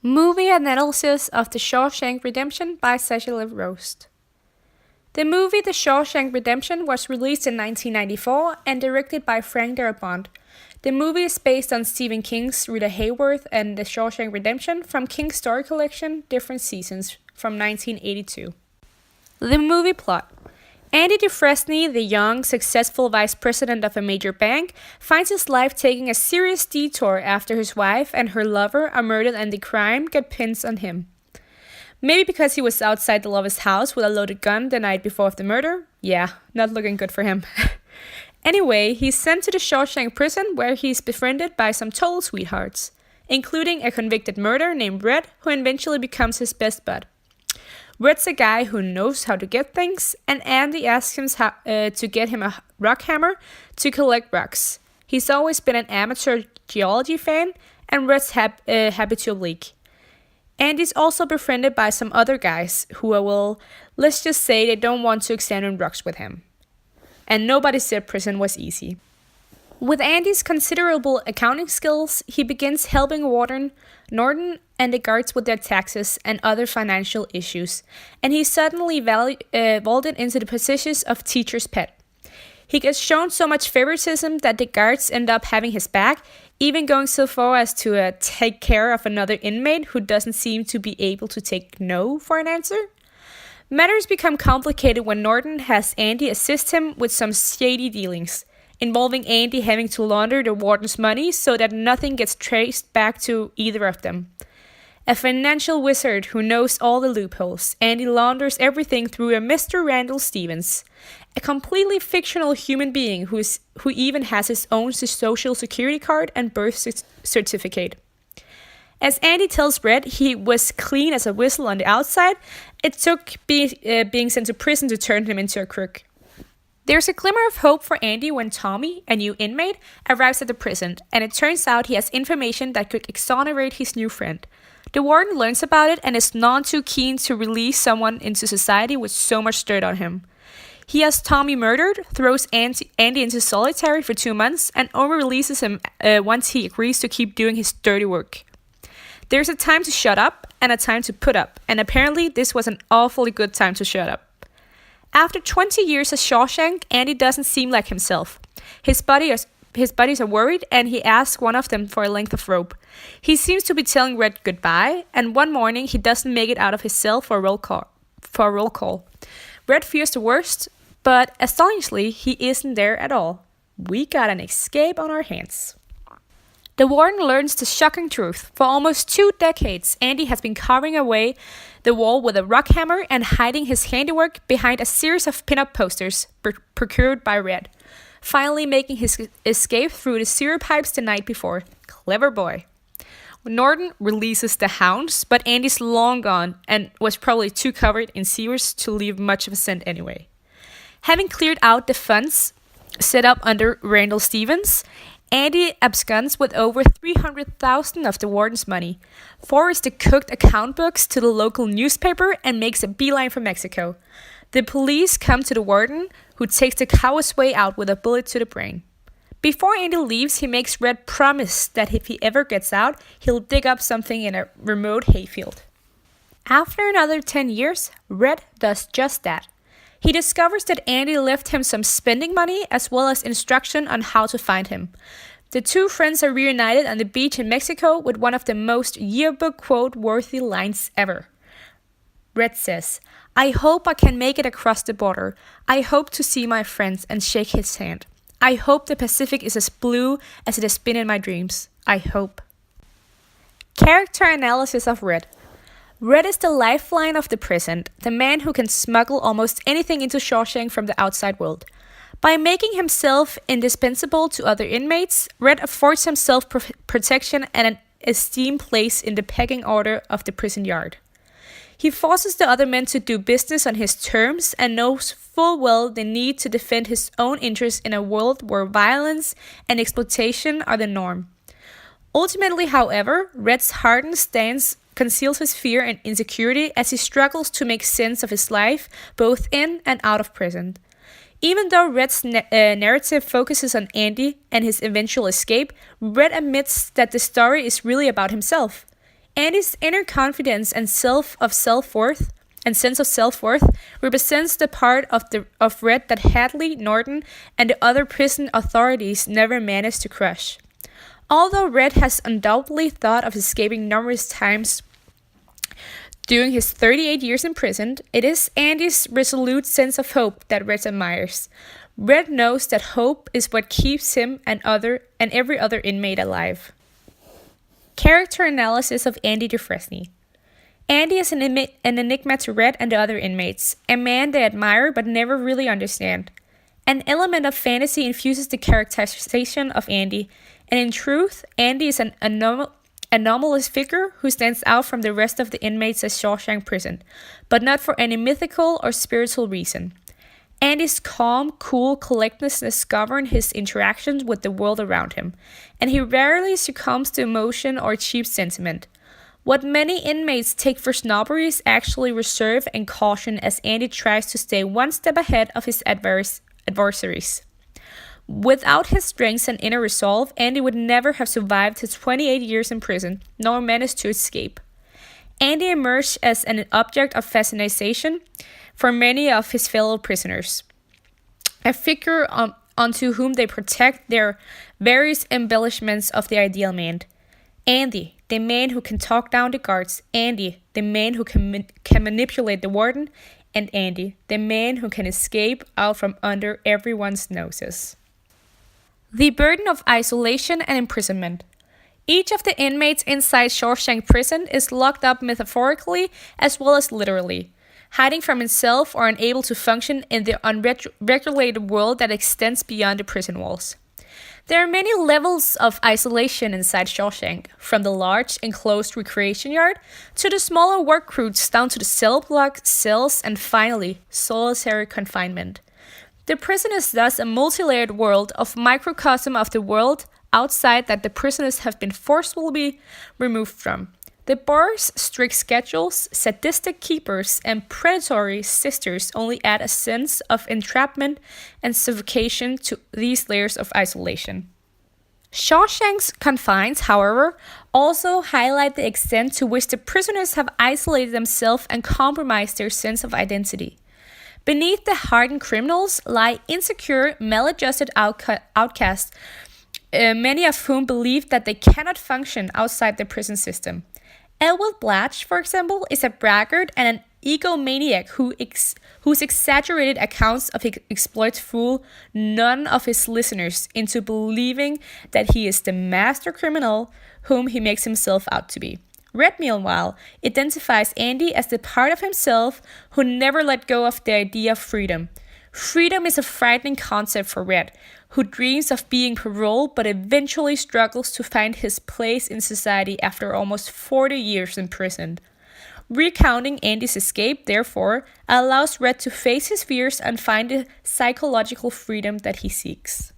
Movie analysis of The Shawshank Redemption by Cecily Roast. The movie The Shawshank Redemption was released in 1994 and directed by Frank Darabont. The movie is based on Stephen King's Rita Hayworth and The Shawshank Redemption from King's story collection Different Seasons from 1982. The movie plot. Andy Dufresne, the young, successful vice president of a major bank, finds his life taking a serious detour after his wife and her lover are murdered and the crime get pins on him. Maybe because he was outside the lover's house with a loaded gun the night before of the murder? Yeah, not looking good for him. Anyway, he's sent to the Shawshank prison where he's befriended by some total sweethearts, including a convicted murderer named Red, who eventually becomes his best bud. Red's a guy who knows how to get things, and Andy asks him to get him a rock hammer to collect rocks. He's always been an amateur geology fan, and Red's happy to oblige. Andy's also befriended by some other guys who let's just say they don't want to examine rocks with him. And nobody said prison was easy. With Andy's considerable accounting skills, he begins helping Norton and the guards with their taxes and other financial issues, and he's suddenly vaulted into the position of teacher's pet. He gets shown so much favoritism that the guards end up having his back, even going so far as to take care of another inmate who doesn't seem to be able to take no for an answer. Matters become complicated when Norton has Andy assist him with some shady dealings, involving Andy having to launder the warden's money so that nothing gets traced back to either of them. A financial wizard who knows all the loopholes, Andy launders everything through a Mr. Randall Stevens, a completely fictional human being who even has his own social security card and birth certificate. As Andy tells Red he was clean as a whistle on the outside, it took being sent to prison to turn him into a crook. There's a glimmer of hope for Andy when Tommy, a new inmate, arrives at the prison, and it turns out he has information that could exonerate his new friend. The warden learns about it and is none too keen to release someone into society with so much dirt on him. He has Tommy murdered, throws Andy into solitary for 2 months, and only releases him once he agrees to keep doing his dirty work. There's a time to shut up and a time to put up, and apparently this was an awfully good time to shut up. After 20 years as Shawshank, Andy doesn't seem like himself. His buddies are worried, and he asks one of them for a length of rope. He seems to be telling Red goodbye, and one morning he doesn't make it out of his cell for a roll call. Red fears the worst, but astonishingly, he isn't there at all. We got an escape on our hands. The warden learns the shocking truth. For almost 2 decades, Andy has been carving away the wall with a rock hammer and hiding his handiwork behind a series of pin-up posters procured by Red, finally making his escape through the sewer pipes the night before. Clever boy. Norton releases the hounds, but Andy's long gone and was probably too covered in sewers to leave much of a scent anyway. Having cleared out the funds set up under Randall Stevens, Andy absconds with over $300,000 of the warden's money, forwards the cooked account books to the local newspaper, and makes a beeline for Mexico. The police come to the warden, who takes the coward's way out with a bullet to the brain. Before Andy leaves, he makes Red promise that if he ever gets out, he'll dig up something in a remote hayfield. After another 10 years, Red does just that. He discovers that Andy left him some spending money as well as instruction on how to find him. The two friends are reunited on the beach in Mexico with one of the most yearbook quote-worthy lines ever. Red says, "I hope I can make it across the border. I hope to see my friends and shake his hand. I hope the Pacific is as blue as it has been in my dreams. I hope." Character analysis of Red. Red is the lifeline of the prison, the man who can smuggle almost anything into Shawshank from the outside world. By making himself indispensable to other inmates, Red affords himself protection and an esteemed place in the pecking order of the prison yard. He forces the other men to do business on his terms and knows full well the need to defend his own interests in a world where violence and exploitation are the norm. Ultimately, however, Red's hardened stance conceals his fear and insecurity as he struggles to make sense of his life both in and out of prison. Even though Red's narrative focuses on Andy and his eventual escape, Red admits that the story is really about himself. Andy's inner confidence and sense of self-worth represents the part of Red that Hadley, Norton, and the other prison authorities never managed to crush. Although Red has undoubtedly thought of escaping numerous times during his 38 years in prison, it is Andy's resolute sense of hope that Red admires. Red knows that hope is what keeps him and every other inmate alive. Character analysis of Andy Dufresne. Andy is an enigma to Red and the other inmates, a man they admire but never really understand. An element of fantasy infuses the characterization of Andy, and in truth, Andy is an anomalous figure who stands out from the rest of the inmates at Shawshank prison, but not for any mythical or spiritual reason. Andy's calm, cool collectedness governs his interactions with the world around him, and he rarely succumbs to emotion or cheap sentiment. What many inmates take for snobbery is actually reserve and caution as Andy tries to stay one step ahead of his adversaries. Without his strength and inner resolve, Andy would never have survived his 28 years in prison, nor managed to escape. Andy emerged as an object of fascination for many of his fellow prisoners, a figure onto whom they project their various embellishments of the ideal man. Andy, the man who can talk down the guards. Andy, the man who can manipulate the warden. And Andy, the man who can escape out from under everyone's noses. The burden of isolation and imprisonment. Each of the inmates inside Shawshank prison is locked up metaphorically as well as literally, hiding from himself or unable to function in the unregulated world that extends beyond the prison walls. There are many levels of isolation inside Shawshank, from the large enclosed recreation yard to the smaller work routes down to the cell block, cells, and finally, solitary confinement. The prison is thus a multi-layered world of microcosm of the world outside that the prisoners have been forcefully removed from. The bars, strict schedules, sadistic keepers, and predatory sisters only add a sense of entrapment and suffocation to these layers of isolation. Shawshank's confines, however, also highlight the extent to which the prisoners have isolated themselves and compromised their sense of identity. Beneath the hardened criminals lie insecure, maladjusted outcasts, many of whom believe that they cannot function outside the prison system. Elwood Blatch, for example, is a braggart and an egomaniac whose exaggerated accounts of his exploits fool none of his listeners into believing that he is the master criminal whom he makes himself out to be. Red, meanwhile, identifies Andy as the part of himself who never let go of the idea of freedom. Freedom is a frightening concept for Red, who dreams of being paroled but eventually struggles to find his place in society after almost 40 years in prison. Recounting Andy's escape, therefore, allows Red to face his fears and find the psychological freedom that he seeks.